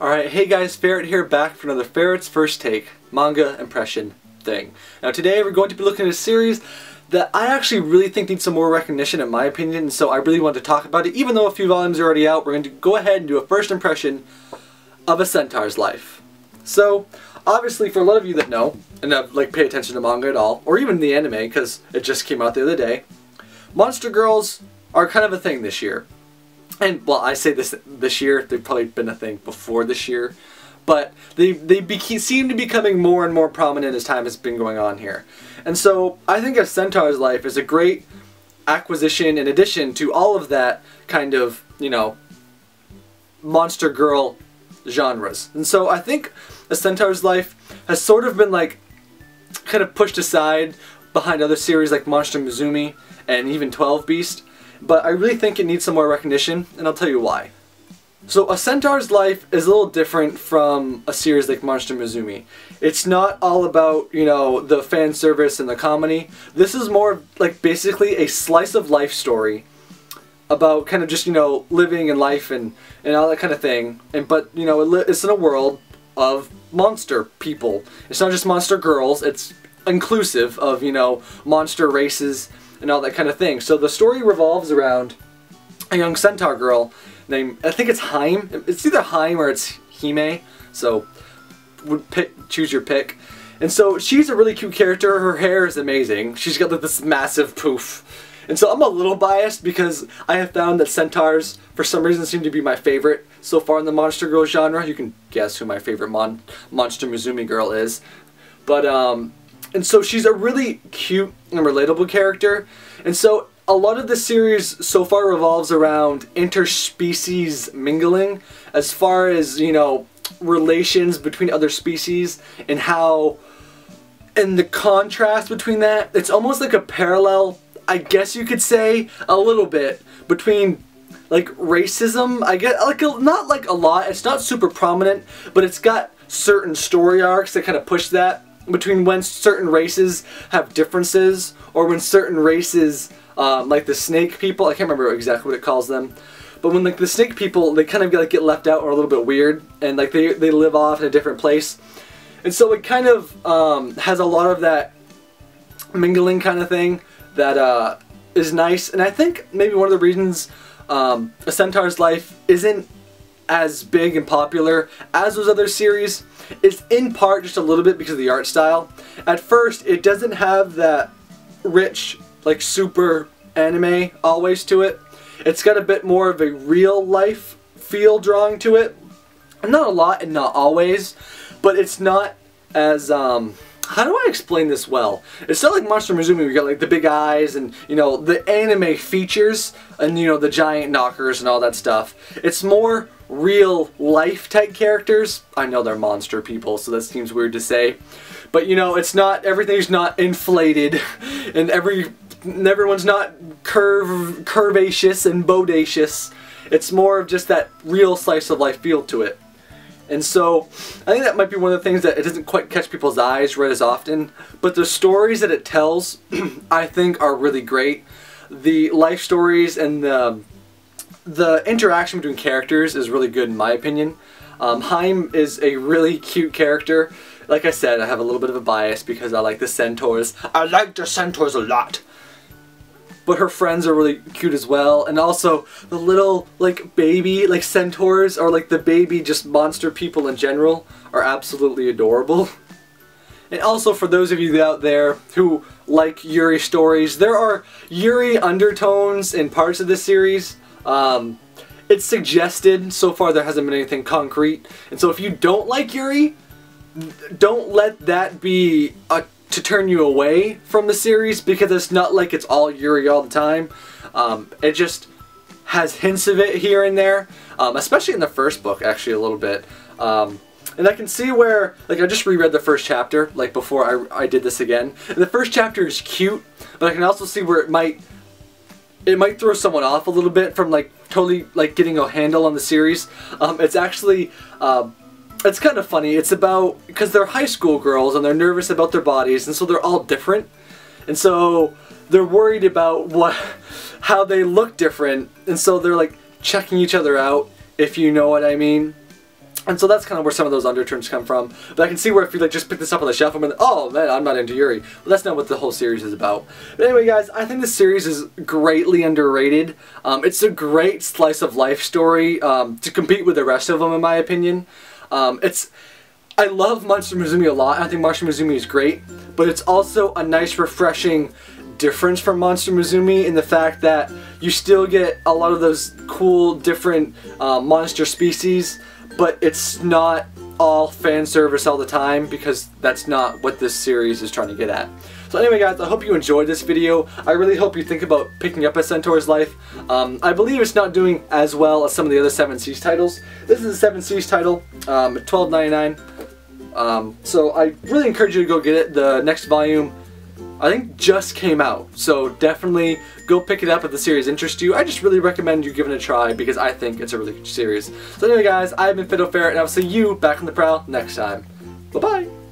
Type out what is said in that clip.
Alright, hey guys, Ferret here, back for another Ferret's First Take manga impression thing. Now today we're going to be looking at a series that I actually really think needs some more recognition in my opinion, and so I really want to talk about it. Even though a few volumes are already out, we're going to go ahead and do a first impression of A Centaur's Life. So, obviously for a lot of you that know, and have pay attention to manga at all, or even the anime, because it just came out the other day, monster girls are kind of a thing this year. And, well, I say this year, they've probably been a thing before this year, but they seem to be becoming more and more prominent as time has been going on here. And so, I think A Centaur's Life is a great acquisition in addition to all of that kind of, you know, monster girl genres. And so, I think A Centaur's Life has sort of been, kind of pushed aside behind other series like Monster Musume and even 12 Beast. But I really think it needs some more recognition, and I'll tell you why. So, A Centaur's Life is a little different from a series like Monster Musume. It's not all about, you know, the fan service and the comedy. This is more like basically a slice of life story about kind of just, you know, living and life and all that kind of thing. But, you know, it's in a world of monster people. It's not just monster girls, it's inclusive of, you know, monster races and all that kind of thing. So the story revolves around a young centaur girl named, I think it's Haim. It's either Haim or it's Hime, so choose your pick. And so she's a really cute character. Her hair is amazing. She's got this massive poof. And so I'm a little biased because I have found that centaurs, for some reason, seem to be my favorite so far in the monster girl genre. You can guess who my favorite Monster Musume girl is. But, and so she's a really cute and relatable character. And so a lot of the series so far revolves around interspecies mingling as far as, you know, relations between other species and how, and the contrast between that, it's almost like a parallel, I guess you could say, a little bit, between racism, I guess, not a lot, it's not super prominent, but it's got certain story arcs that kind of push that, between when certain races have differences, or when certain races, like the snake people, I can't remember exactly what it calls them, but when the snake people, they kind of get left out or a little bit weird, and they live off in a different place. And so it kind of has a lot of that mingling kind of thing that is nice, and I think maybe one of the reasons A Centaur's Life isn't as big and popular as those other series is in part just a little bit because of the art style. At first, it doesn't have that rich, super anime always to it. It's got a bit more of a real life feel drawing to it. Not a lot and not always, but it's not as, how do I explain this well? It's not like Monster Musume, we got the big eyes and, you know, the anime features and, you know, the giant knockers and all that stuff. It's more real life type characters. I know they're monster people, so that seems weird to say. But, you know, it's not, everything's not inflated and everyone's not curvaceous and bodacious. It's more of just that real slice of life feel to it. And so, I think that might be one of the things that it doesn't quite catch people's eyes right as often, but the stories that it tells, I think, are really great. The life stories and the interaction between characters is really good in my opinion. Haim is a really cute character. Like I said, I have a little bit of a bias because I like the centaurs. I like the centaurs a lot. But her friends are really cute as well, and also the little baby centaurs, or the baby just monster people in general, are absolutely adorable. And also for those of you out there who like Yuri stories, there are Yuri undertones in parts of this series. It's suggested, so far there hasn't been anything concrete, and so if you don't like Yuri, don't let that be to turn you away from the series, because it's not like it's all Yuri all the time. It just has hints of it here and there, especially in the first book, actually, a little bit. And I can see where, I just reread the first chapter, before I did this again. And the first chapter is cute, but I can also see where it might throw someone off a little bit from, totally, getting a handle on the series. It's actually, it's kind of funny. It's about, because they're high school girls and they're nervous about their bodies, and so they're all different. And so they're worried about how they look different, and so they're checking each other out, if you know what I mean. And so that's kind of where some of those undertones come from. But I can see where if you like just pick this up on the shelf and like, oh man, I'm not into Yuri. Well, that's not what the whole series is about. But anyway, guys, I think this series is greatly underrated. It's a great slice of life story to compete with the rest of them, in my opinion. I love Monster Musume a lot. I think Monster Musume is great, but it's also a nice, refreshing difference from Monster Musume in the fact that you still get a lot of those cool, different monster species, but it's not all fan service all the time, because that's not what this series is trying to get at. So anyway, guys, I hope you enjoyed this video. I really hope you think about picking up a Centaurs Life. I believe it's not doing as well as some of the other 7 Seas titles. This is a 7 Seas title, $12.99. So I really encourage you to go get it. The next volume, I think, just came out, so definitely go pick it up if the series interests you. I just really recommend you giving it a try because I think it's a really good series. So anyway, guys, I've been Fiddle Ferret, and I'll see you back on the prowl next time. Bye-bye!